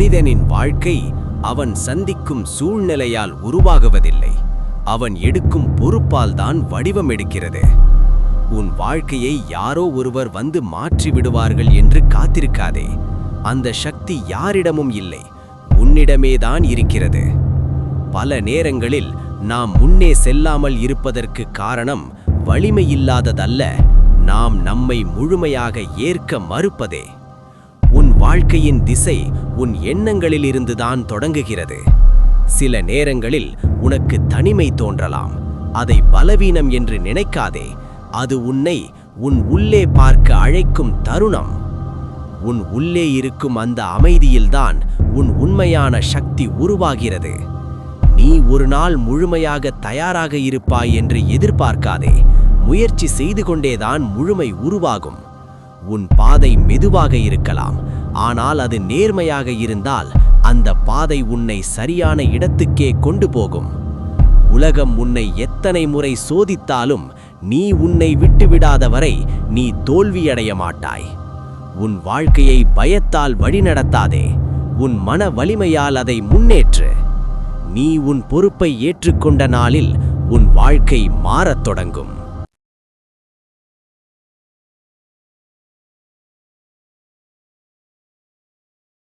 மனிதனின் வாழ்க்கை அவன் சந்திக்கும் சூழ்நிலையால் உருவாகுவதில்லை, அவன் எடுக்கும் பொறுப்பால் தான் வடிவம் எடுக்கிறது. உன் வாழ்க்கையை யாரோ ஒருவர் வந்து மாற்றி விடுவார்கள் என்று காத்திருக்காதே. அந்த சக்தி யாரிடமும் இல்லை, உன்னிடமேதான் இருக்கிறது. பல நேரங்களில் நாம் முன்னே செல்லாமல் இருப்பதற்கு காரணம் வலிமை இல்லாததல்ல, நாம் நம்மை முழுமையாக ஏற்க மறுப்பதே. உன் வாழ்க்கையின் திசை உன் எண்ணங்களிலிருந்துதான் தொடங்குகிறது. சில நேரங்களில் உனக்கு தனிமை தோன்றலாம், அதை பலவீனம் என்று நினைக்காதே. அது உன்னை உன் உள்ளே பார்க்க அழைக்கும் தருணம். உன் உள்ளே இருக்கும் அந்த அமைதியில்தான் உன் உண்மையான சக்தி உருவாகிறது. நீ ஒரு நாள் முழுமையாக தயாராக இருப்பாய் என்று எதிர்பார்க்காதே. முயற்சி செய்து கொண்டேதான் முழுமை உருவாகும். உன் பாதை மெதுவாக இருக்கலாம், ஆனால் அது நேர்மையாக இருந்தால் அந்த பாதை உன்னை சரியான இடத்துக்கே கொண்டு போகும். உலகம் உன்னை எத்தனை முறை சோதித்தாலும் நீ உன்னை விட்டுவிடாத வரை நீ தோல்வியடைய மாட்டாய். உன் வாழ்க்கையை பயத்தால் வழிநடத்தாதே, உன் மன வலிமையால் அதை முன்னேற்று. நீ உன் பொறுப்பை ஏற்றுக்கொண்ட நாளில் உன் வாழ்க்கை மாறத் தொடங்கும்.